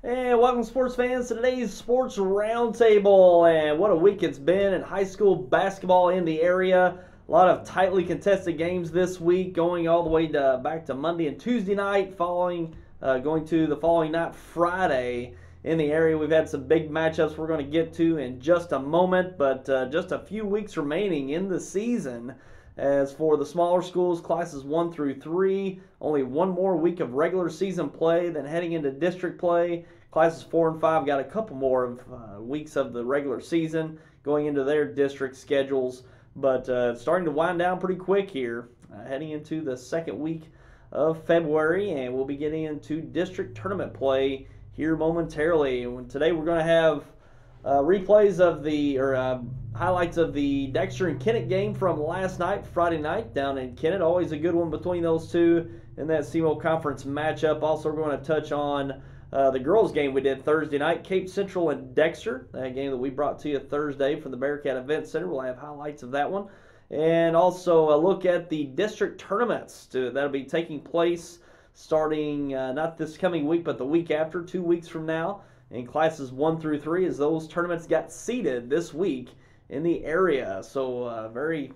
And welcome, sports fans, to today's Sports Roundtable. And what a week it's been in high school basketball in the area. A lot of tightly contested games this week, going all the way back to Monday and Tuesday night, going to the following night, Friday, in the area. We've had some big matchups we're going to get to in just a moment, but just a few weeks remaining in the season. As for the smaller schools, classes 1 through 3, only one more week of regular season play, then heading into district play. Classes 4 and 5 got a couple more of weeks of the regular season going into their district schedules, but starting to wind down pretty quick here, heading into the second week of February, and we'll be getting into district tournament play here momentarily. And today we're going to have replays of highlights of the Dexter and Kennett game from last night, Friday night, down in Kennett. Always a good one between those two in that CMO Conference matchup. Also, we're going to touch on the girls' game we did Thursday night, Cape Central and Dexter, that game that we brought to you Thursday from the Bearcat Event Center. We'll have highlights of that one. And also a look at the district tournaments that'll be taking place starting not this coming week, but the week after, 2 weeks from now, in classes 1 through 3, as those tournaments got seeded this week in the area. So very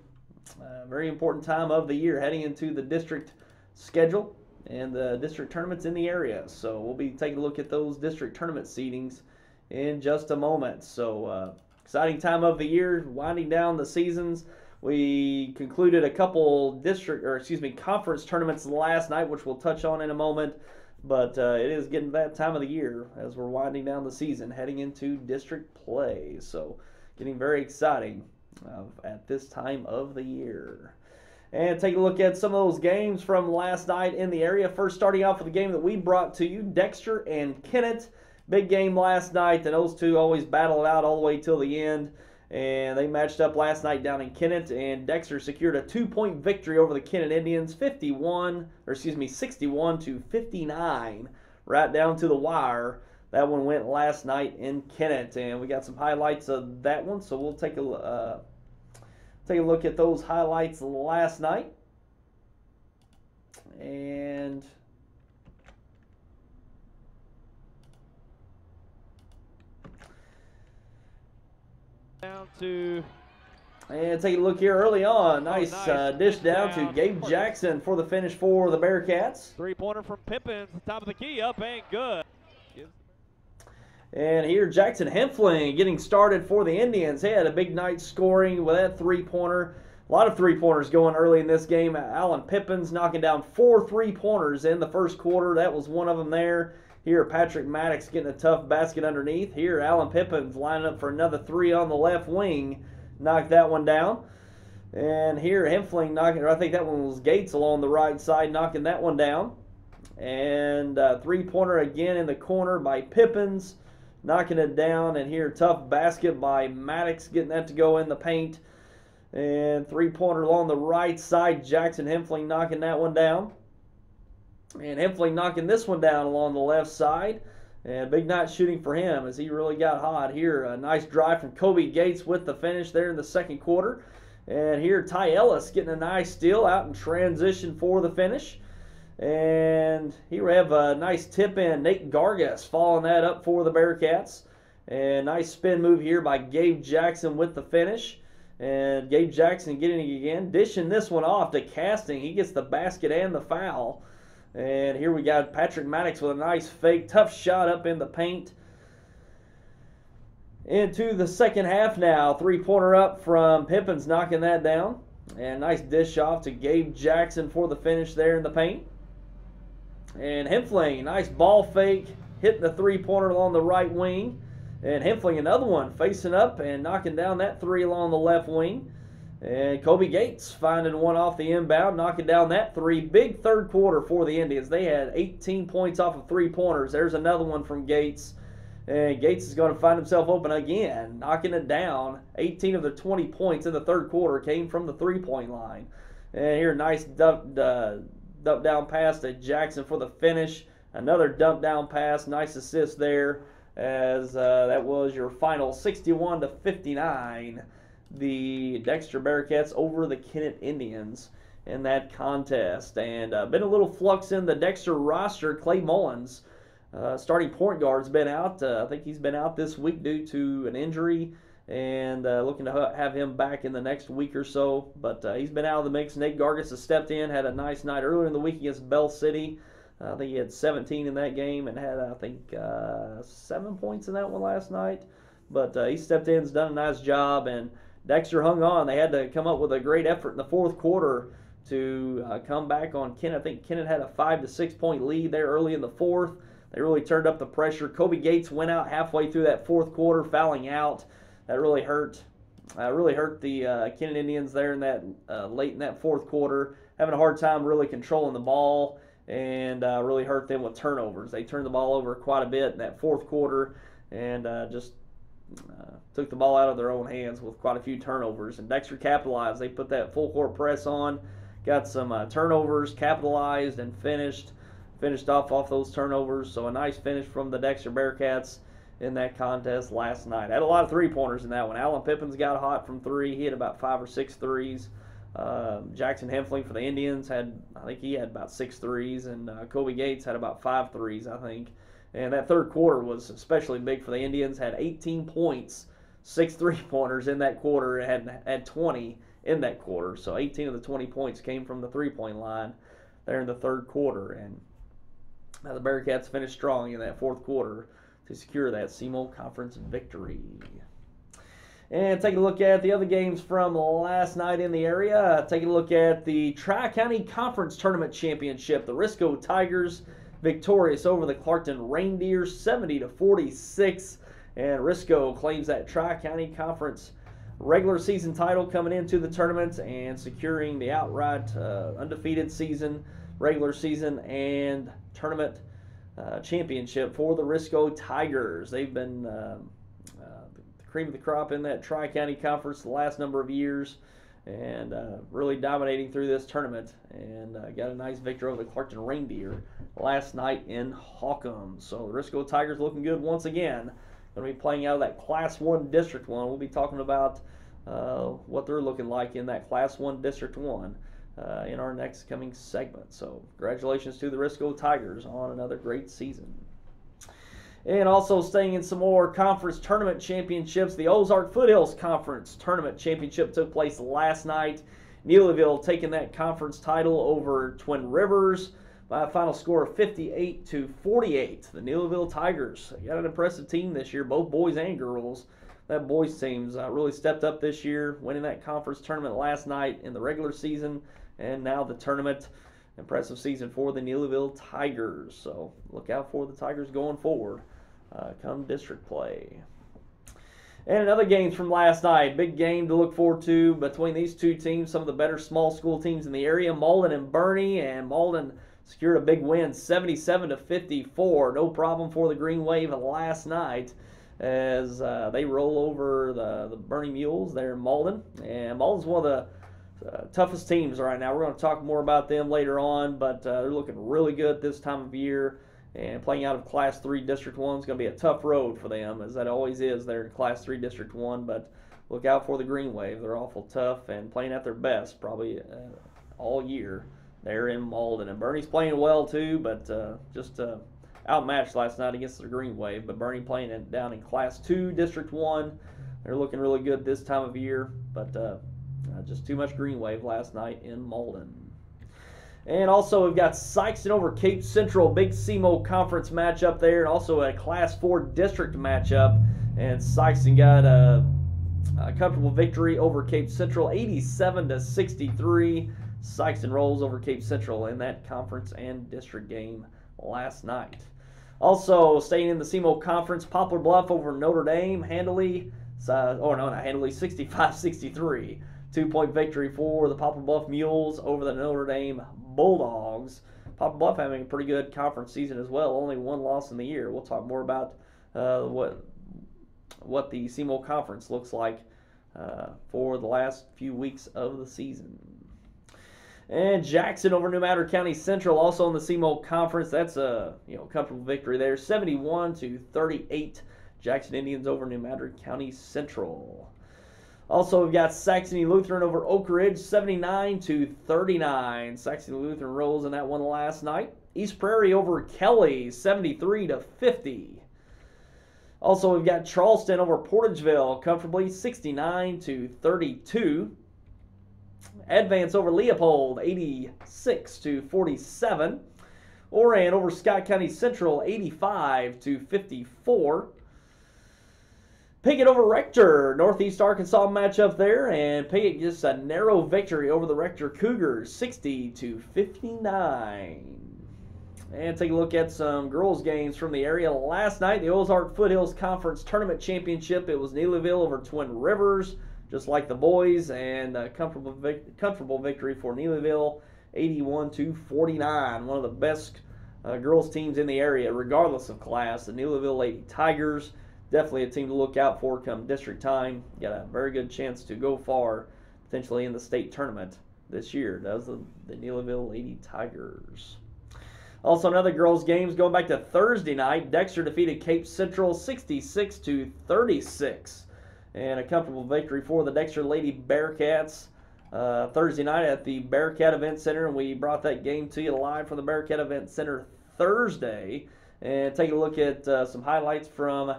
important time of the year heading into the district schedule and the district tournaments in the area. So we'll be taking a look at those district tournament seedings in just a moment. So exciting time of the year, winding down the seasons. We concluded a couple conference tournaments last night, which we'll touch on in a moment. But it is getting that time of the year as we're winding down the season, heading into district play. So getting very exciting at this time of the year. And take a look at some of those games from last night in the area. First, starting off with the game that we brought to you, Dexter and Kennett. Big game last night, and those two always battle it out all the way till the end. And they matched up last night down in Kennett, and Dexter secured a 2-point victory over the Kennett Indians, 61 to 59, right down to the wire. That one went last night in Kennett, and we got some highlights of that one, so we'll take a look at those highlights last night. And take a look here early on. Nice dish down to Gabe Jackson for the finish for the Bearcats. Three-pointer from Pippins, top of the key, up ain't good. And here Jackson Hempfling getting started for the Indians. He had a big night scoring with that three-pointer. A lot of three-pointers going early in this game. Alan Pippins knocking down 4 three-pointers in the first quarter. That was one of them there. Here, Patrick Maddox getting a tough basket underneath. Here, Alan Pippins lining up for another 3 on the left wing. Knocked that one down. And here, Hempfling knocking, I think that one was Gates along the right side, knocking that one down. And three-pointer again in the corner by Pippins, knocking it down. And here, tough basket by Maddox, getting that to go in the paint. And three-pointer along the right side, Jackson Hempfling knocking that one down. And Hempfling knocking this one down along the left side. And big night shooting for him as he really got hot here. A nice drive from Kobe Gates with the finish there in the second quarter. And here Ty Ellis getting a nice steal out in transition for the finish. And here we have a nice tip in. Nate Gargas following that up for the Bearcats. And nice spin move here by Gabe Jackson with the finish. And Gabe Jackson getting it again. Dishing this one off to Casting. He gets the basket and the foul. And here we got Patrick Maddox with a nice fake, tough shot up in the paint. Into the second half now. Three-pointer up from Pippins knocking that down. And nice dish off to Gabe Jackson for the finish there in the paint. And Hempfling, nice ball fake, hitting the three-pointer along the right wing. And Hempfling, another one, facing up and knocking down that 3 along the left wing. And Kobe Gates finding one off the inbound, knocking down that 3. Big third quarter for the Indians. They had 18 points off of three-pointers. There's another one from Gates. And Gates is going to find himself open again, knocking it down. 18 of the 20 points in the third quarter came from the three-point line. And here, nice dump down pass to Jackson for the finish. Another dump down pass. Nice assist there, as that was your final 61 to 59. The Dexter Bearcats over the Kennett Indians in that contest. And been a little flux in the Dexter roster. Clay Mullins starting point guard's been out. I think he's been out this week due to an injury, and looking to have him back in the next week or so. But he's been out of the mix. Nate Gargis has stepped in, had a nice night earlier in the week against Bell City. I think he had 17 in that game and had, I think, 7 points in that one last night. But he stepped in, has done a nice job, and Dexter hung on. They had to come up with a great effort in the fourth quarter to come back on Kennett. I think Kennett had a 5 to 6 point lead there early in the fourth. They really turned up the pressure. Kobe Gates went out halfway through that fourth quarter, fouling out. That really hurt. Really hurt the Kennett Indians there in that late in that fourth quarter, having a hard time really controlling the ball, and really hurt them with turnovers. They turned the ball over quite a bit in that fourth quarter, and just took the ball out of their own hands with quite a few turnovers. And Dexter capitalized. They put that full court press on, got some turnovers, capitalized, and finished off those turnovers. So a nice finish from the Dexter Bearcats in that contest last night. Had a lot of three-pointers in that one. Alan Pippins got hot from three. He had about 5 or 6 threes. Jackson Hempfling for the Indians I think he had about 6 threes, and Kobe Gates had about 5 threes, I think. And that third quarter was especially big for the Indians. Had 18 points, 6 three-pointers in that quarter, and had 20 in that quarter. So 18 of the 20 points came from the three-point line there in the third quarter. And the Bearcats finished strong in that fourth quarter to secure that CMO Conference victory. And taking a look at the other games from last night in the area, taking a look at the Tri-County Conference Tournament Championship. The Risco Tigers victorious over the Clarkton Reindeers 70 to 46, and Risco claims that Tri-County Conference regular season title coming into the tournament and securing the outright undefeated season, regular season, and tournament championship for the Risco Tigers. They've been the cream of the crop in that Tri-County Conference the last number of years, and really dominating through this tournament, and got a nice victory over the Clarkton Reindeer last night in Hawcom. So the Risco Tigers looking good once again. Going to be playing out of that Class 1 District 1. We'll be talking about what they're looking like in that Class 1 District 1 in our next coming segment. So congratulations to the Risco Tigers on another great season. And also staying in some more conference tournament championships, the Ozark Foothills Conference Tournament Championship took place last night. Neelyville taking that conference title over Twin Rivers by a final score of 58 to 48. The Neelyville Tigers got an impressive team this year, both boys and girls. That boys team's really stepped up this year, winning that conference tournament last night in the regular season, and now the tournament. Impressive season for the Neelyville Tigers. So look out for the Tigers going forward come district play. And another game from last night, big game to look forward to between these two teams, some of the better small school teams in the area, Malden and Bernie, and Malden secured a big win, 77 to 54. No problem for the Green Wave last night as they roll over the Bernie Mules there in Malden. And Malden's one of the toughest teams right now. We're going to talk more about them later on, but they're looking really good this time of year. And playing out of Class 3 District 1 is going to be a tough road for them, as that always is there in Class 3 District 1. But look out for the Green Wave. They're awful tough and playing at their best probably all year there in Malden. And Bernie's playing well too, but just outmatched last night against the Green Wave. But Bernie playing it down in Class 2 District 1. They're looking really good this time of year, but just too much Green Wave last night in Malden. And also we've got Sykeston over Cape Central, big CMO conference matchup there, and also a Class 4 district matchup. And Sykeston got a comfortable victory over Cape Central, 87 to 63. Sykeston rolls over Cape Central in that conference and district game last night. Also staying in the CMO conference, Poplar Bluff over Notre Dame, handily, 65-63. 2-point victory for the Poplar Bluff Mules over the Notre Dame Bulldogs. Poplar Bluff having a pretty good conference season as well, only one loss in the year. We'll talk more about what the CMO conference looks like for the last few weeks of the season. And Jackson over New Madrid County Central, also in the CMO conference. That's a comfortable victory there, 71 to 38. Jackson Indians over New Madrid County Central. Also, we've got Saxony Lutheran over Oak Ridge, 79-39. Saxony Lutheran rolls in that one last night. East Prairie over Kelly, 73-50. Also, we've got Charleston over Portageville, comfortably, 69-32. Advance over Leopold, 86-47. Orion over Scott County Central, 85-54. Pickett over Rector, Northeast Arkansas matchup there, and Pickett gets a narrow victory over the Rector Cougars, 60-59. And take a look at some girls games from the area. Last night, the Ozark Foothills Conference Tournament Championship, it was Neelyville over Twin Rivers, just like the boys, and a comfortable victory for Neelyville, 81-49. One of the best girls teams in the area, regardless of class. The Neelyville Lady Tigers, definitely a team to look out for come district time. Got a very good chance to go far, potentially in the state tournament this year, does the Neelyville Lady Tigers. Also, another girls' games going back to Thursday night. Dexter defeated Cape Central 66-36. And a comfortable victory for the Dexter Lady Bearcats Thursday night at the Bearcat Event Center. And we brought that game to you live from the Bearcat Event Center Thursday. And take a look at some highlights from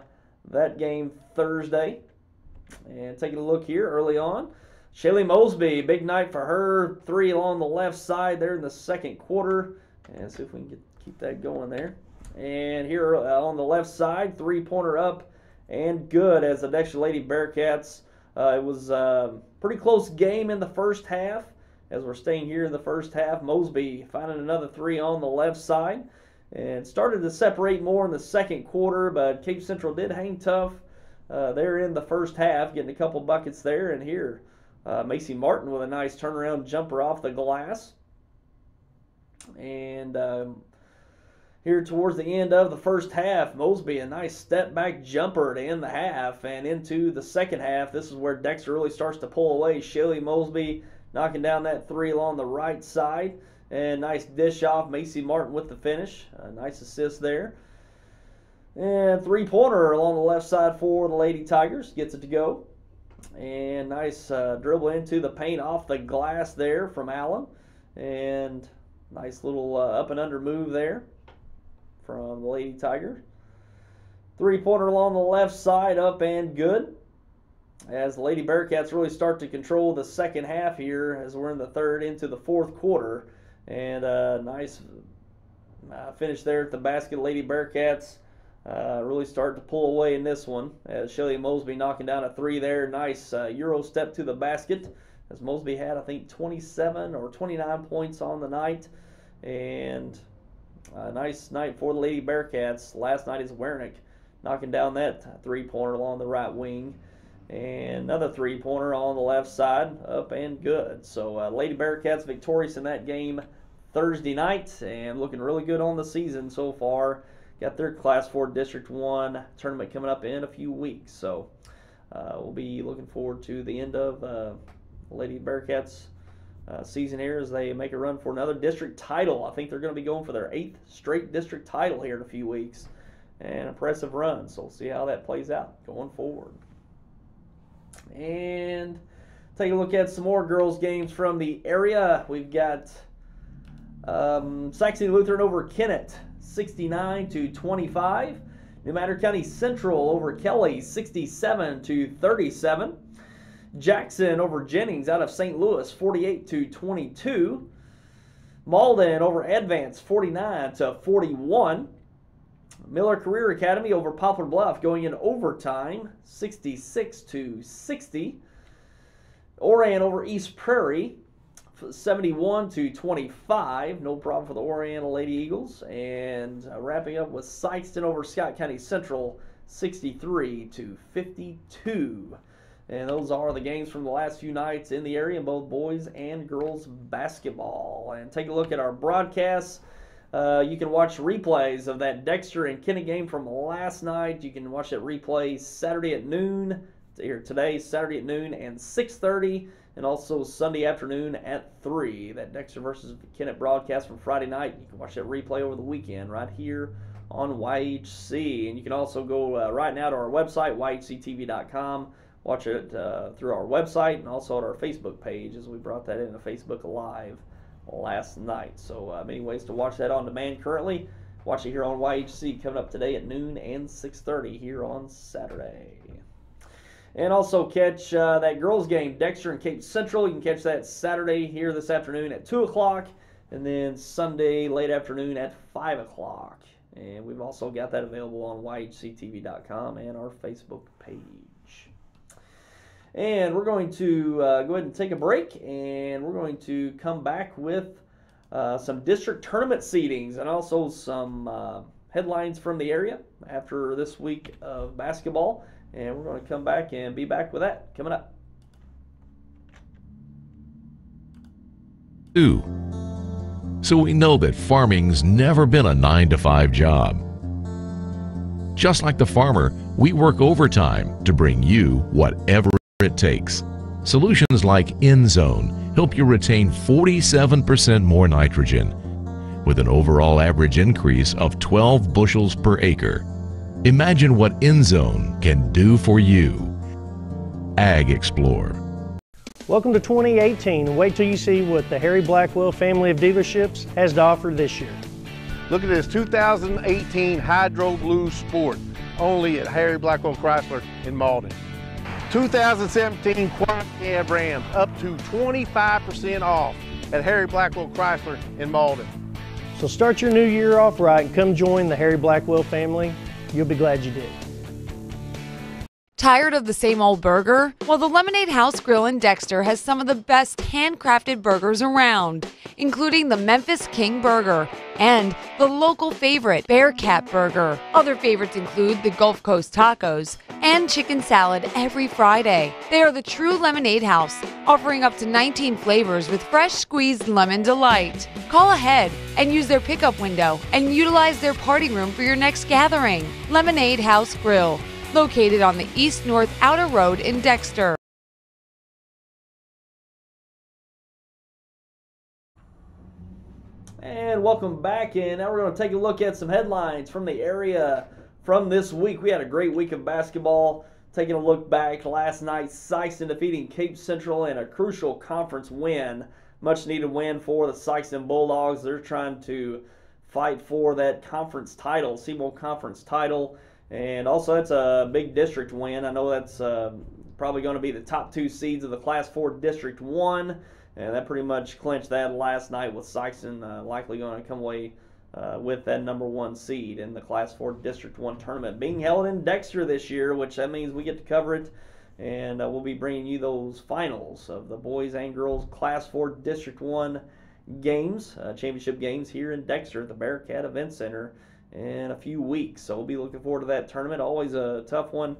that game Thursday. And taking a look here early on. Shaylee Mosby, big night for her. 3 along the left side there in the second quarter. And see if we can keep that going there. And here on the left side, 3-pointer up and good as the Dexter Lady Bearcats. It was a pretty close game in the first half. As we're staying here in the first half, Mosby finding another 3 on the left side. And started to separate more in the second quarter, but Cape Central did hang tough there in the first half, getting a couple buckets there. And here, Macy Martin with a nice turnaround jumper off the glass. And here towards the end of the first half, Mosby, a nice step-back jumper to end the half. And into the second half, this is where Dexter really starts to pull away. Shaylee Mosby knocking down that 3 along the right side. And nice dish off, Macy Martin with the finish. A nice assist there. And 3-pointer along the left side for the Lady Tigers. Gets it to go. And nice dribble into the paint off the glass there from Allen. And nice little up and under move there from the Lady Tiger. 3-pointer along the left side, up and good. As the Lady Bearcats really start to control the second half here as we're in the third into the fourth quarter. And nice finish there at the basket. Lady Bearcats really starting to pull away in this one. As Shaylee Mosby knocking down a 3 there. Nice Euro step to the basket. As Mosby had, I think, 27 or 29 points on the night. And a nice night for the Lady Bearcats. Last night is Wernick knocking down that 3-pointer along the right wing. And another 3-pointer on the left side, up and good. So Lady Bearcats victorious in that game Thursday night and looking really good on the season so far. Got their Class 4 District 1 tournament coming up in a few weeks. So we'll be looking forward to the end of Lady Bearcats season here as they make a run for another district title. I think they're going to be going for their 8th straight district title here in a few weeks. An impressive run, so we'll see how that plays out going forward. And take a look at some more girls games from the area. We've got Saxony Lutheran over Kennett, 69-25. New Madrid County Central over Kelly, 67-37. Jackson over Jennings out of St. Louis, 48-22. Malden over Advance, 49-41. Miller Career Academy over Poplar Bluff going in overtime, 66-60. Orion over East Prairie, 71-25. No problem for the Oriental Lady Eagles. And wrapping up with Sykeston over Scott County Central, 63-52. And those are the games from the last few nights in the area in both boys and girls basketball. And take a look at our broadcasts. You can watch replays of that Dexter and Kennett game from last night. You can watch that replay Saturday at noon. Here today, Saturday at noon and 6:30, and also Sunday afternoon at 3. That Dexter versus Kennett broadcast from Friday night. You can watch that replay over the weekend right here on YHC. And you can also go right now to our website, yhctv.com. watch it through our website and also at our Facebook page, as we brought that into Facebook Live last night. So many ways to watch that on demand currently. Watch it here on YHC coming up today at noon and 6:30 here on Saturday. And also catch that girls game, Dexter and Cape Central. You can catch that Saturday here this afternoon at 2 o'clock, and then Sunday late afternoon at 5 o'clock. And we've also got that available on YHCTV.com and our Facebook page. And we're going to go ahead and take a break, and we're going to come back with some district tournament seedings and also some headlines from the area after this week of basketball. And we're going to come back and be back with that coming up. So we know that farming's never been a 9-to-5 job. Just like the farmer, we work overtime to bring you whatever it takes. Solutions like InZone help you retain 47% more nitrogen with an overall average increase of 12 bushels per acre. Imagine what InZone can do for you. Ag Explorer. Welcome to 2018. Wait till you see what the Harry Blackwell family of dealerships has to offer this year. Look at this 2018 Hydro Blue Sport, only at Harry Blackwell Chrysler in Malden. 2017 Quad Cab Ram, up to 25% off at Harry Blackwell Chrysler in Malden. So start your new year off right and come join the Harry Blackwell family. You'll be glad you did. Tired of the same old burger? Well, the Lemonade House Grill in Dexter has some of the best handcrafted burgers around, including the Memphis King Burger and the local favorite Bearcat Burger. Other favorites include the Gulf Coast Tacos and chicken salad every Friday. They are the true Lemonade House, offering up to 19 flavors with fresh squeezed lemon delight. Call ahead and use their pickup window and utilize their party room for your next gathering. Lemonade House Grill, located on the East-North Outer Road in Dexter. And welcome back, and now we're going to take a look at some headlines from the area from this week. We had a great week of basketball. Taking a look back last night, Sikeston defeating Cape Central in a crucial conference win. Much needed win for the Sikeston Bulldogs. They're trying to fight for that conference title, Seymour Conference title. And also, that's a big district win. I know that's probably going to be the top 2 seeds of the Class 4 District 1. And that pretty much clinched that last night, with Sikeston likely going to come away with that number 1 seed in the Class 4 District 1 tournament. Being held in Dexter this year, which that means we get to cover it. And we'll be bringing you those finals of the boys and girls Class 4 District 1 games, championship games here in Dexter at the Bearcat Event Center in a few weeks. So we'll be looking forward to that tournament. Always a tough one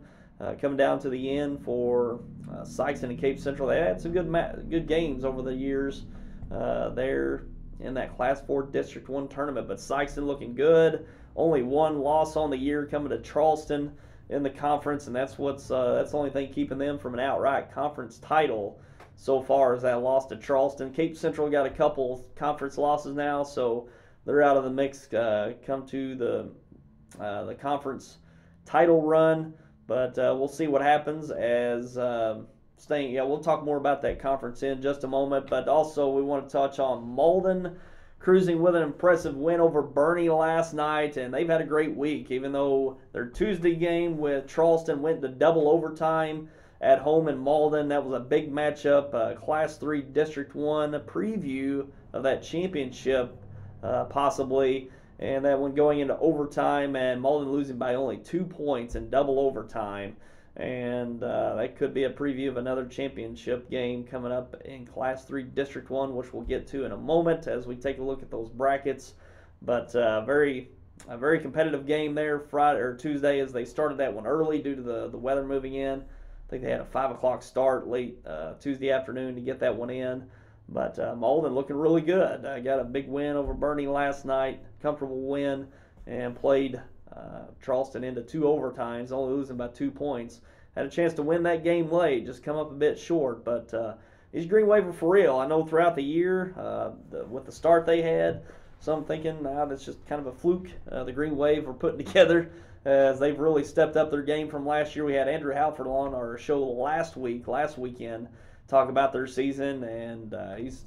coming down to the end for Sikeston and Cape Central. They had some good games over the years there in that Class 4 District 1 tournament. But Sikeston looking good. Only 1 loss on the year, coming to Charleston in the conference, and that's the only thing keeping them from an outright conference title so far, is that loss to Charleston. Cape Central got a couple conference losses now, so they're out of the mix. Come to the conference title run, but we'll see what happens as we'll talk more about that conference in just a moment. But also we want to touch on Malden cruising with an impressive win over Bernie last night, and they've had a great week, even though their Tuesday game with Charleston went to double overtime at home in Malden. That was a big matchup, Class 3 District 1, a preview of that championship possibly, and that one going into overtime, and Malden losing by only 2 points in double overtime. And that could be a preview of another championship game coming up in Class 3 District 1, which we'll get to in a moment as we take a look at those brackets. But a very competitive game there Friday or Tuesday, as they started that one early due to the weather moving in. I think they had a 5 o'clock start late Tuesday afternoon to get that one in. But Malden looking really good. Got a big win over Bernie last night, comfortable win, and played Charleston into 2 overtimes, only losing by 2 points. Had a chance to win that game late, just come up a bit short. But these Green Wave are for real. I know throughout the year, with the start they had, Some thinking that's just kind of a fluke the Green Wave were putting together, as they've really stepped up their game from last year. We had Andrew Halford on our show last weekend, talk about their season, and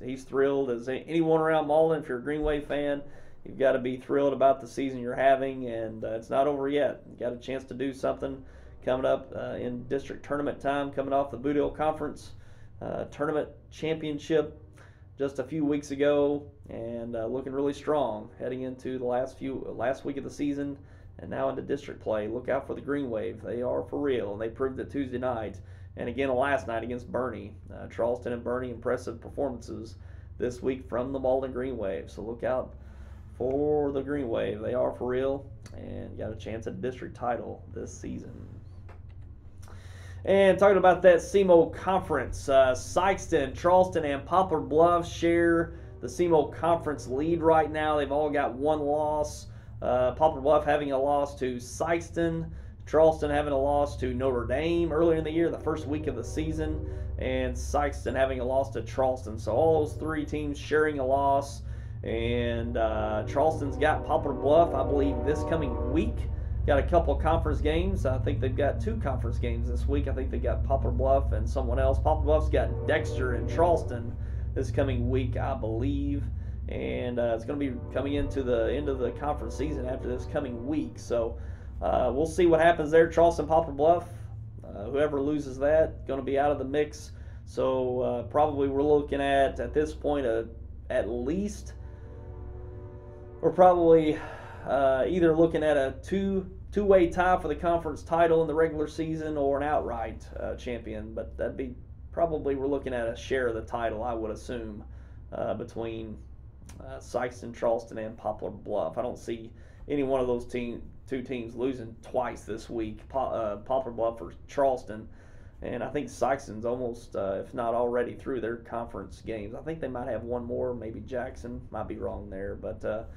he's thrilled as anyone around Malden. If you're a Green Wave fan, you've got to be thrilled about the season you're having, and it's not over yet. You got a chance to do something coming up in district tournament time, coming off the Boot Hill Conference tournament championship just a few weeks ago, and looking really strong heading into the last week of the season, and now into district play. Look out for the Green Wave. They are for real, and they proved it Tuesday night, and again last night against Bernie. Charleston and Bernie, impressive performances this week from the Malden Green Wave. So look out for the Green Wave. They are for real, and got a chance at a district title this season. And talking about that SEMO conference, Sykeston, Charleston, and Poplar Bluff share the SEMO conference lead right now. They've all got one loss. Poplar Bluff having a loss to Sykeston, Charleston having a loss to Notre Dame earlier in the year, the first week of the season, and Sykeston having a loss to Charleston. So all those three teams sharing a loss. And Charleston's got Poplar Bluff, I believe, this coming week. Got a couple of conference games. I think they've got 2 conference games this week. I think they got Poplar Bluff and someone else. Poplar Bluff's got Dexter and Charleston this coming week, I believe. And it's going to be coming into the end of the conference season after this coming week. So we'll see what happens there. Charleston, Poplar Bluff, whoever loses that, going to be out of the mix. So probably we're looking at this point, at least, we're probably either looking at a two-way tie for the conference title in the regular season, or an outright champion. But that'd be probably, we're looking at a share of the title, I would assume, between Sykeston, Charleston, and Poplar Bluff. I don't see any one of those two teams losing twice this week, Poplar Bluff or Charleston. And I think Sykeston's almost, if not already, through their conference games. I think they might have one more, maybe Jackson. Might be wrong there, but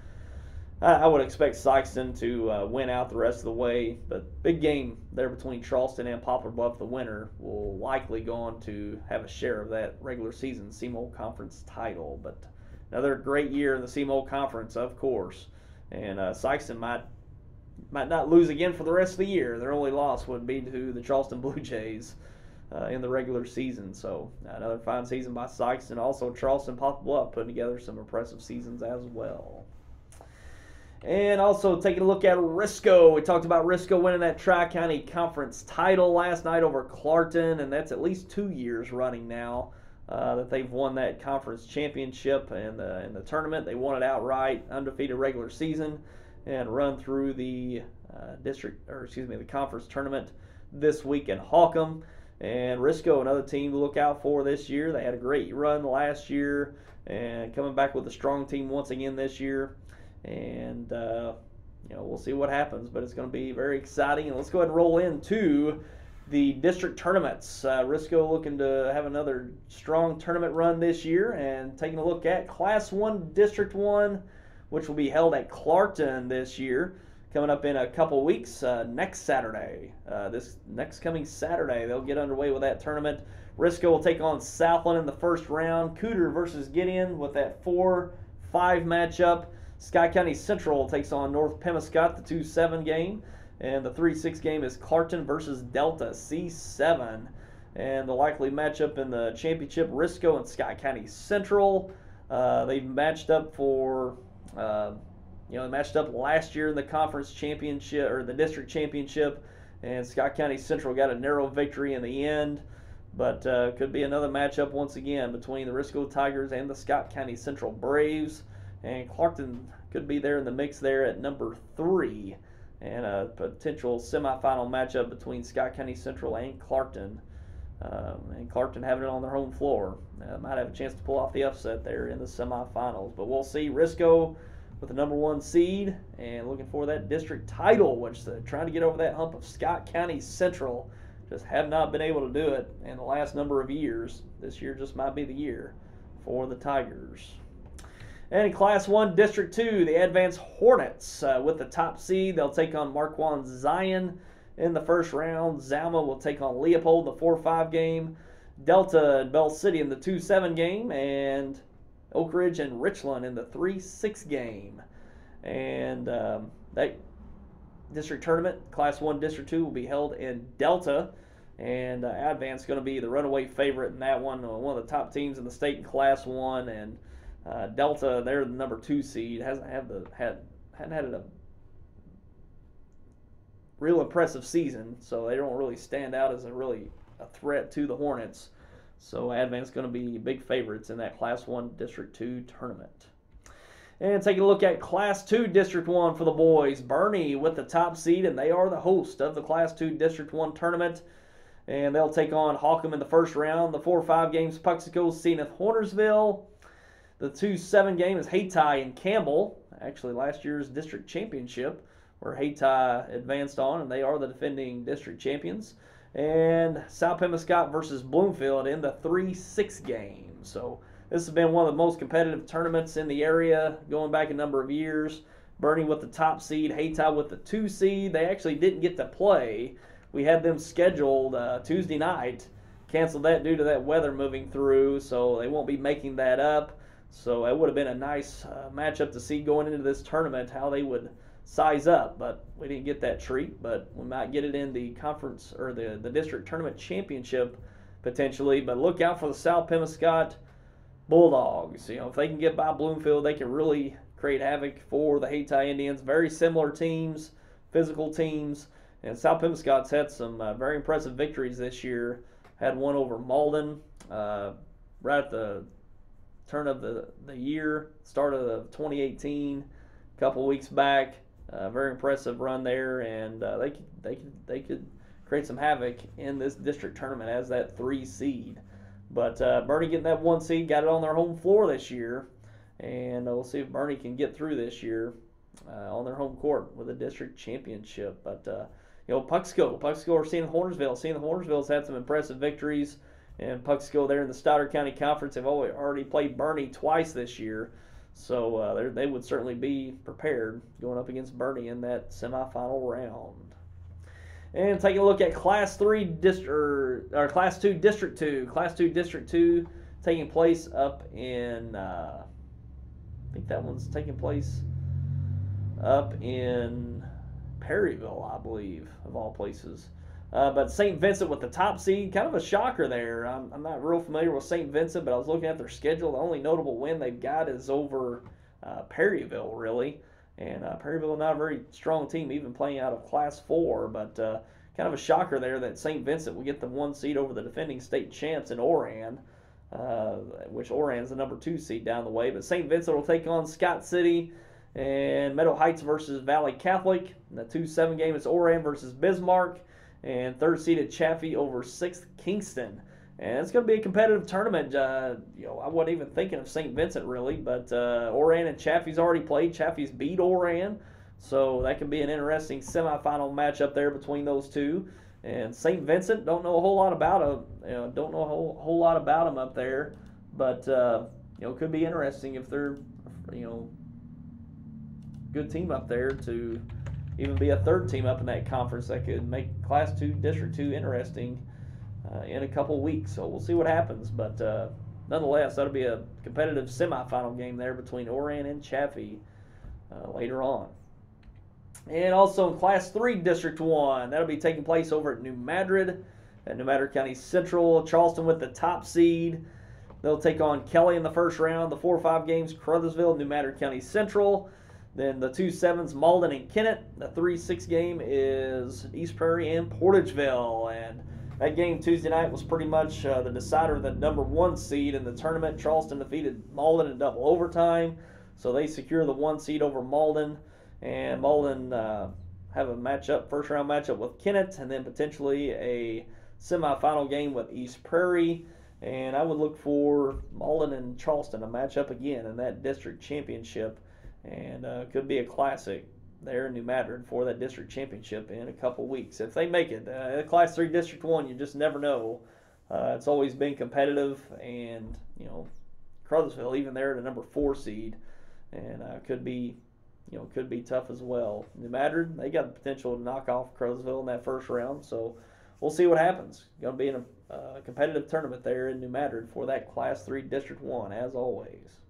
I would expect Sykeston to win out the rest of the way. But big game there between Charleston and Poplar Bluff. The winner will likely go on to have a share of that regular season SEMO conference title. But another great year in the SEMO conference, of course. And Sykeston might not lose again for the rest of the year. Their only loss would be to the Charleston Blue Jays in the regular season. So another fine season by Sykeston. Also Charleston, Poplar Bluff putting together some impressive seasons as well. And also taking a look at Risco. We talked about Risco winning that Tri-County Conference title last night over Clarkton, and that's at least 2 years running now that they've won that conference championship in the tournament. They won it outright, undefeated regular season, and run through the the conference tournament this week in Holcomb. And Risco, another team to look out for this year. They had a great run last year, and coming back with a strong team once again this year. And we'll see what happens, but it's going to be very exciting. And let's go ahead and roll into the district tournaments. Risco looking to have another strong tournament run this year, and taking a look at Class 1 District 1, which will be held at Clarkton this year, coming up in a couple weeks, next Saturday. This next coming Saturday, they'll get underway with that tournament. Risco will take on Southland in the first round. Cooter versus Gideon with that 4-5 matchup. Sky County Central takes on North Pemiscot, the 2-7 game. And the 3-6 game is Clarkton versus Delta C7. And the likely matchup in the championship, Risco and Sky County Central. They matched up they matched up last year in the conference championship, or the district championship. And Sky County Central got a narrow victory in the end. But could be another matchup once again between the Risco Tigers and the Scott County Central Braves. And Clarkton could be there in the mix there at number 3. And a potential semifinal matchup between Scott County Central and Clarkton. And Clarkton having it on their home floor. Might have a chance to pull off the upset there in the semifinals. But we'll see. Risco with the number 1 seed and looking for that district title, which they're trying to get over that hump of Scott County Central. Just have not been able to do it in the last number of years. This year just might be the year for the Tigers. And in Class 1, District 2, the Advanced Hornets with the top seed. They'll take on Marquand Zion in the first round. Zalma will take on Leopold in the 4-5 game. Delta and Bell City in the 2-7 game. And Oak Ridge and Richland in the 3-6 game. And that district tournament, Class 1 District 2, will be held in Delta. And Advance is going to be the runaway favorite in that one. One of the top teams in the state in Class 1. And Delta, they're the number 2 seed. Hadn't had a real impressive season, so they don't really stand out as a threat to the Hornets. So Advance is going to be big favorites in that Class 1 District 2 tournament. And taking a look at Class 2 District 1 for the boys. Bernie with the top seed, and they are the host of the Class 2 District 1 tournament. And they'll take on Holcomb in the first round. The 4-5 games, Puxico, Zenith, Hornersville. The 2-7 game is Hayti and Campbell. Actually, last year's district championship, where Hayti advanced on, and they are the defending district champions. And South Pemiscot versus Bloomfield in the 3-6 game. So this has been one of the most competitive tournaments in the area going back a number of years. Bernie with the top seed, Hayti with the 2 seed. They actually didn't get to play. We had them scheduled Tuesday night. Canceled that due to that weather moving through, so they won't be making that up. So it would have been a nice matchup to see going into this tournament, how they would size up. But we didn't get that treat, but we might get it in the conference or the district tournament championship potentially. But look out for the South Pemiscot Bulldogs. You know, if they can get by Bloomfield, they can really create havoc for the Hayti Indians. Very similar teams, physical teams. And South Pemiscot's had some very impressive victories this year. Had one over Malden right at the turn of the year, start of 2018, a couple weeks back. Very impressive run there, and they could create some havoc in this district tournament as that 3 seed. But Bernie getting that 1 seed, got it on their home floor this year, and we'll see if Bernie can get through this year on their home court with a district championship. But you know, Puxico are seeing Hornersville. Seeing the Hornersville's had some impressive victories, and Puxico there in the Stoddard County Conference have already played Bernie twice this year. So they would certainly be prepared going up against Bernie in that semifinal round. And taking a look at Class 2 District 2. Class 2 District 2 taking place up in, I think that one's taking place up in Perryville, I believe, of all places. But St. Vincent with the top seed, kind of a shocker there. I'm not real familiar with St. Vincent, but I was looking at their schedule. The only notable win they've got is over Perryville, really. And Perryville not a very strong team, even playing out of Class 4. But kind of a shocker there that St. Vincent will get the 1 seed over the defending state champs in Oran, which Oran's the number 2 seed down the way. But St. Vincent will take on Scott City. And Meadow Heights versus Valley Catholic. In the 2-7 game, it's Oran versus Bismarck. And 3rd seeded Chaffee over 6th Kingston. And it's going to be a competitive tournament. You know, I wasn't even thinking of St. Vincent really, but Oran and Chaffee's already played. Chaffee's beat Oran, so that can be an interesting semifinal matchup there between those two. And St. Vincent, don't know a whole lot about them. Don't know a whole lot about them up there, but you know, could be interesting if they're good team up there to even be a 3rd team up in that conference that could make Class 2 District 2 interesting in a couple weeks. So we'll see what happens. But nonetheless, that'll be a competitive semifinal game there between Oran and Chaffee later on. And also in Class 3 District 1, that'll be taking place over at New Madrid at New Madrid County Central. Charleston with the top seed. They'll take on Kelly in the first round. The 4-5 games, Crothersville, New Madrid County Central. Then the 2-7s, Malden and Kennett. The 3-6 game is East Prairie and Portageville. And that game Tuesday night was pretty much the decider of the number 1 seed in the tournament. Charleston defeated Malden in double overtime, so they secure the 1 seed over Malden. And Malden have a first round matchup with Kennett, and then potentially a semifinal game with East Prairie. And I would look for Malden and Charleston to match up again in that district championship. And could be a classic there in New Madrid for that district championship in a couple weeks. If they make it, Class 3 District 1, you just never know. It's always been competitive, and, you know, Crothersville, even there at a number 4 seed, and could be tough as well. New Madrid, they got the potential to knock off Crothersville in that first round, so we'll see what happens. Going to be in a competitive tournament there in New Madrid for that Class 3 District 1, as always.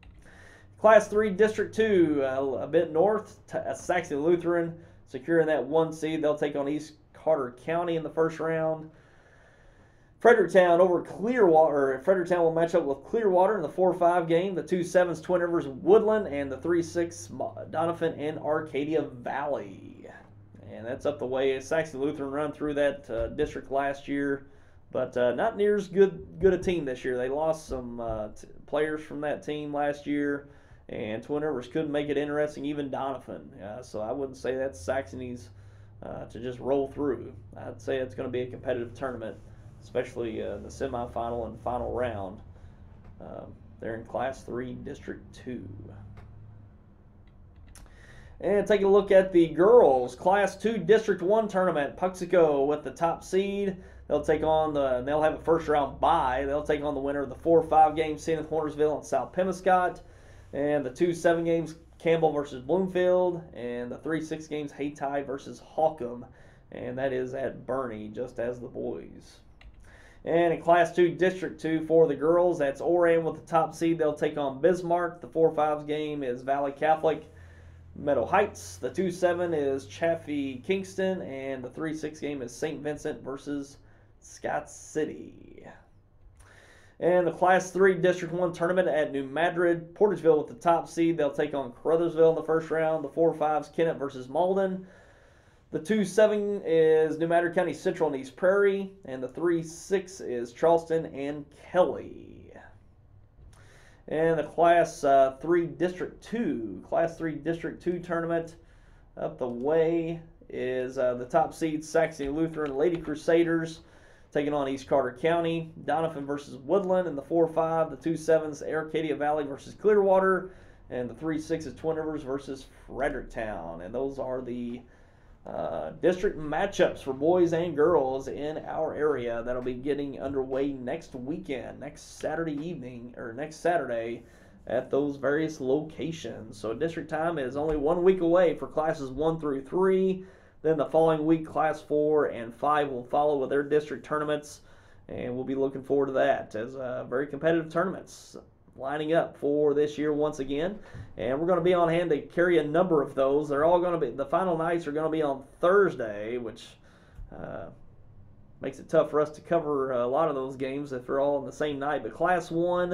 Class 3 District 2, a bit north, Saxony Lutheran securing that 1 seed. They'll take on East Carter County in the first round. Fredericktown over Clearwater. Fredericktown will match up with Clearwater in the 4-5 game. The 2-7s Twin Rivers Woodland, and the 3-6 Doniphan and Arcadia Valley. And that's up the way. Saxony Lutheran run through that district last year, but not near as good a team this year. They lost some players from that team last year, and Twin Rivers couldn't make it interesting, even Doniphan. So I wouldn't say that's Saxony's to just roll through. I'd say it's going to be a competitive tournament, especially the semifinal and final round. They're in Class 3, District 2. And take a look at the girls' Class 2, District 1 tournament. Puxico with the top seed. They'll take on they'll have a first round bye. They'll take on the winner of the 4-5 game, St. Hornersville and South Pemiscot. And the 2-7 games, Campbell versus Bloomfield. And the 3-6 games, Hayti versus Holcomb. And that is at Bernie, just as the boys. And in Class 2, District 2 for the girls, that's Oran with the top seed. They'll take on Bismarck. The 4-5 game is Valley Catholic, Meadow Heights. The 2-7 is Chaffee Kingston, and the 3-6 game is St. Vincent versus Scott City. And the Class 3 District 1 tournament at New Madrid, Portageville with the top seed. They'll take on Caruthersville in the first round. The 4-5's Kennett versus Malden. The 2-7 is New Madrid County Central and East Prairie, and the 3-6 is Charleston and Kelly. And the Class 3 District 2, Class 3 District 2 tournament up the way is the top seed Saxony Lutheran Lady Crusaders taking on East Carter County. Doniphan versus Woodland in the 4-5. The 2-7s Arcadia Valley versus Clearwater, and the 3-6 is Twin Rivers versus Fredericktown. And those are the district matchups for boys and girls in our area that'll be getting underway next weekend, next Saturday evening, or next Saturday at those various locations. So district time is only 1 week away for classes 1 through 3. Then the following week, class 4 and 5 will follow with their district tournaments, and we'll be looking forward to that as very competitive tournaments lining up for this year once again. And we're going to be on hand to carry a number of those. They're all going to be, the final nights are going to be on Thursday, which makes it tough for us to cover a lot of those games if they're all on the same night. But Class 1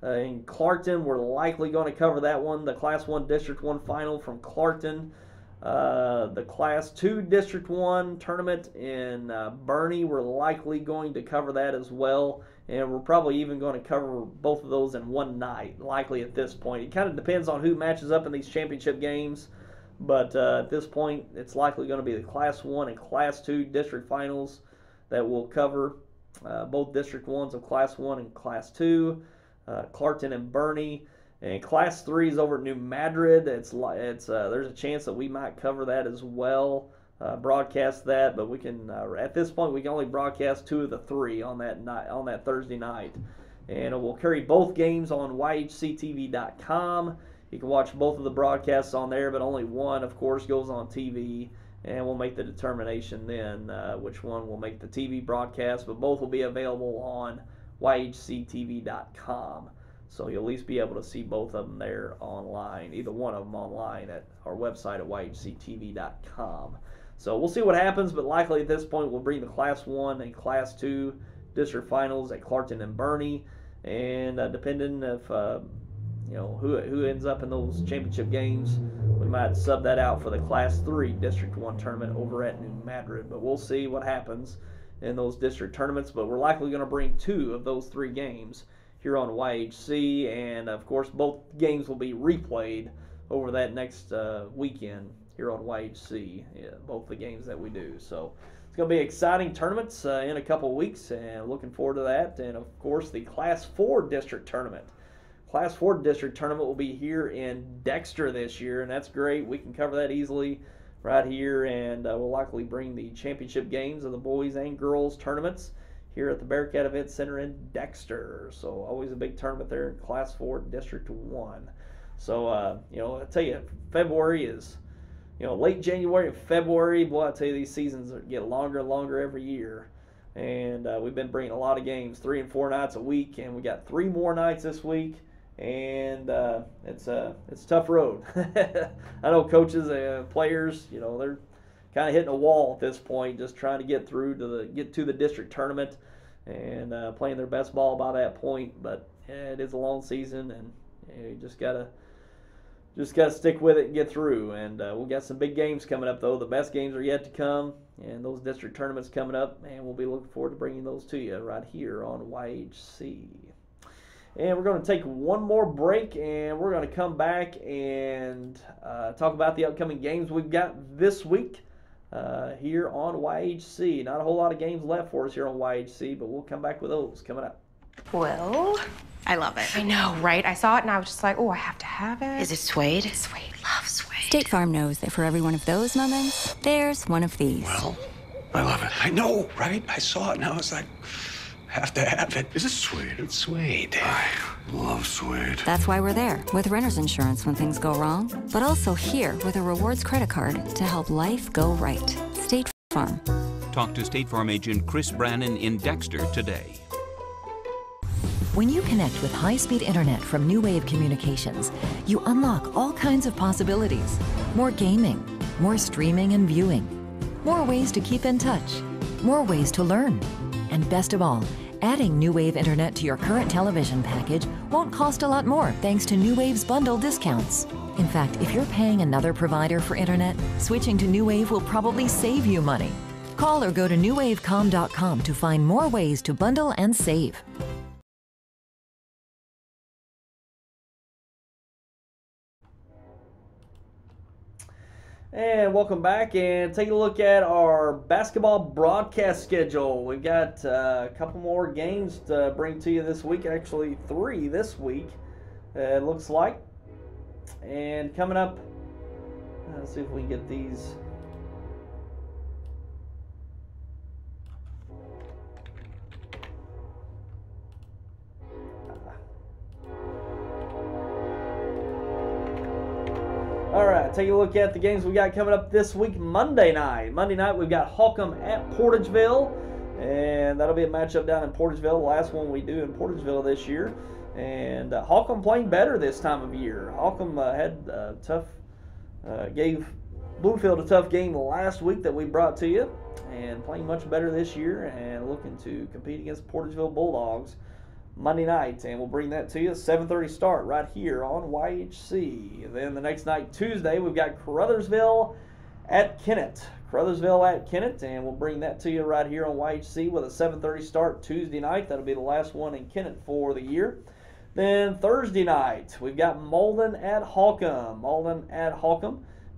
in Clarkton, we're likely going to cover that one. The Class 1 District 1 final from Clarkton. The Class 2 District 1 tournament in Bernie, we're likely going to cover that as well. And we're probably even going to cover both of those in one night, likely at this point. It kind of depends on who matches up in these championship games. But at this point, it's likely going to be the Class 1 and Class 2 district finals that we'll cover. Both District 1s of Class 1 and Class 2, Clarkton and Bernie. And Class 3 is over at New Madrid. There's a chance that we might cover that as well, broadcast that. But we can at this point we can only broadcast 2 of the 3 on that night, on that Thursday night, and we'll carry both games on yhctv.com. You can watch both of the broadcasts on there, but only one, of course, goes on TV, and we'll make the determination then which one will make the TV broadcast. But both will be available on yhctv.com. So you'll at least be able to see both of them there online, either one of them online at our website at yhctv.com. So we'll see what happens, but likely at this point we'll bring the Class 1 and Class 2 district finals at Clarkton and Bernie, and depending if who ends up in those championship games, we might sub that out for the Class 3 District 1 tournament over at New Madrid. But we'll see what happens in those district tournaments. But we're likely going to bring 2 of those 3 games here on YHC, and of course both games will be replayed over that next weekend here on YHC, both the games that we do. So it's going to be exciting tournaments in a couple of weeks, and looking forward to that. And of course the Class 4 district tournament. Class 4 district tournament will be here in Dexter this year, and that's great. We can cover that easily right here, and we'll likely bring the championship games of the boys and girls tournaments here at the Bearcat Event Center in Dexter. So always a big tournament there in Class 4 District 1. So, I tell you, February is, late January and February, boy, I tell you, these seasons get longer and longer every year. And we've been bringing a lot of games, 3 and 4 nights a week, and we got 3 more nights this week. and it's a tough road. I know coaches, players, they're kind of hitting a wall at this point, just trying to get to the district tournament and playing their best ball by that point. But it is a long season, and you just gotta stick with it and get through. And we've got some big games coming up, though. The best games are yet to come, and those district tournaments coming up, and we'll be looking forward to bringing those to you right here on YHC. And we're going to take one more break, and we're going to come back and talk about the upcoming games we've got this week here on YHC. Not a whole lot of games left for us here on YHC, but we'll come back with those coming up. Well, I love it. I know, right? I saw it and I was just like, oh, I have to have it. Is it suede? It's suede. Love suede. State Farm knows that for every one of those moments, there's one of these. Well, I love it. I know, right? I saw it and I was like, have to have it. Is it suede? It's suede. I love suede. That's why we're there with renter's insurance when things go wrong, but also here with a rewards credit card to help life go right. State Farm. Talk to State Farm agent Chris Brannon in Dexter today. When you connect with high-speed internet from New Wave Communications, you unlock all kinds of possibilities. More gaming, more streaming and viewing, more ways to keep in touch, more ways to learn. And best of all, adding New Wave internet to your current television package won't cost a lot more thanks to New Wave's bundle discounts. In fact, if you're paying another provider for internet, switching to New Wave will probably save you money. Call or go to newwavecom.com to find more ways to bundle and save. And welcome back, and take a look at our basketball broadcast schedule. We've got a couple more games to bring to you this week, actually 3 this week, it looks like. And coming up, let's see if we can get these. All right, take a look at the games we got coming up this week. Monday night, we've got Holcomb at Portageville, and that'll be a matchup down in Portageville, the last one we do in Portageville this year. And Holcomb playing better this time of year. Holcomb gave Bluefield a tough game last week that we brought to you, and playing much better this year and looking to compete against Portageville Bulldogs Monday night, and we'll bring that to you. 7:30 start right here on YHC. And then the next night, Tuesday, we've got Crothersville at Kennett. And we'll bring that to you right here on YHC with a 7:30 start Tuesday night. That'll be the last one in Kennett for the year. Then Thursday night, we've got Malden at Holcomb.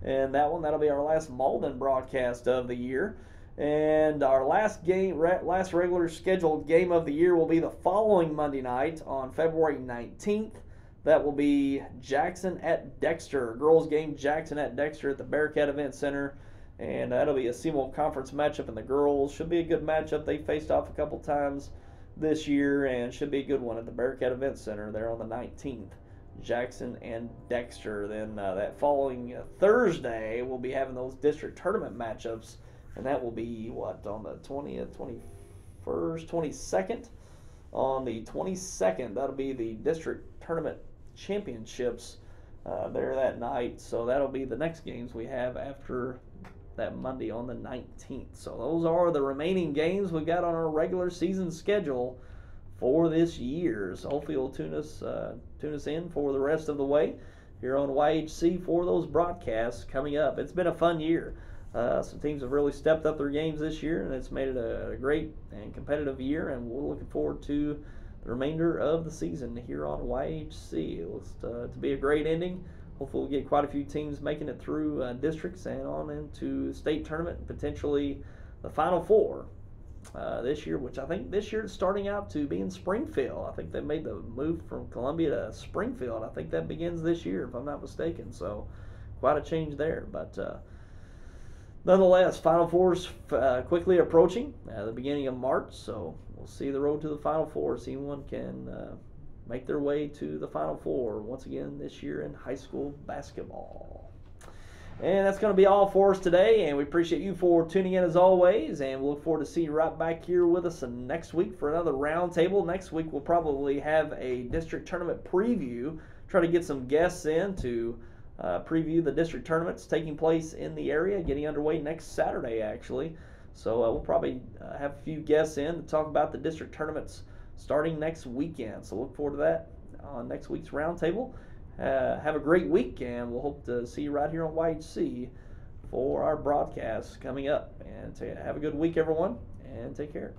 And that'll be our last Malden broadcast of the year. And our last regular scheduled game of the year will be the following Monday night on February 19th. That will be Jackson at Dexter. Girls game, Jackson at Dexter at the Bearcat Event Center. And that'll be a CMO Conference matchup in the girls. Should be a good matchup. They faced off a couple times this year, and should be a good one at the Bearcat Event Center there on the 19th. Jackson and Dexter. Then that following Thursday, we'll be having those district tournament matchups. And that will be, on the 20th, 21st, 22nd? On the 22nd, that'll be the district tournament championships there that night. So that'll be the next games we have after that Monday on the 19th. So those are the remaining games we've got on our regular season schedule for this year. So hopefully you'll tune us in for the rest of the way here on YHC for those broadcasts coming up. It's been a fun year. Some teams have really stepped up their games this year, and it's made it a great and competitive year, and we're looking forward to the remainder of the season here on YHC. It looks to be a great ending. Hopefully we'll get quite a few teams making it through districts and on into state tournament, and potentially the Final Four this year, which I think this year is starting out to be in Springfield. I think they made the move from Columbia to Springfield. I think that begins this year, if I'm not mistaken, so quite a change there. But nonetheless, Final Four's quickly approaching at the beginning of March, so we'll see the road to the Final Four. See anyone can make their way to the Final Four once again this year in high school basketball. And that's going to be all for us today, and we appreciate you for tuning in as always, and we'll look forward to seeing you right back here with us next week for another roundtable. Next week we'll probably have a district tournament preview, try to get some guests in to preview the district tournaments taking place in the area, getting underway next Saturday actually. So we'll probably have a few guests in to talk about the district tournaments starting next weekend. So look forward to that on next week's roundtable. Have a great week, and we'll hope to see you right here on YHC for our broadcast coming up. And have a good week, everyone, and take care.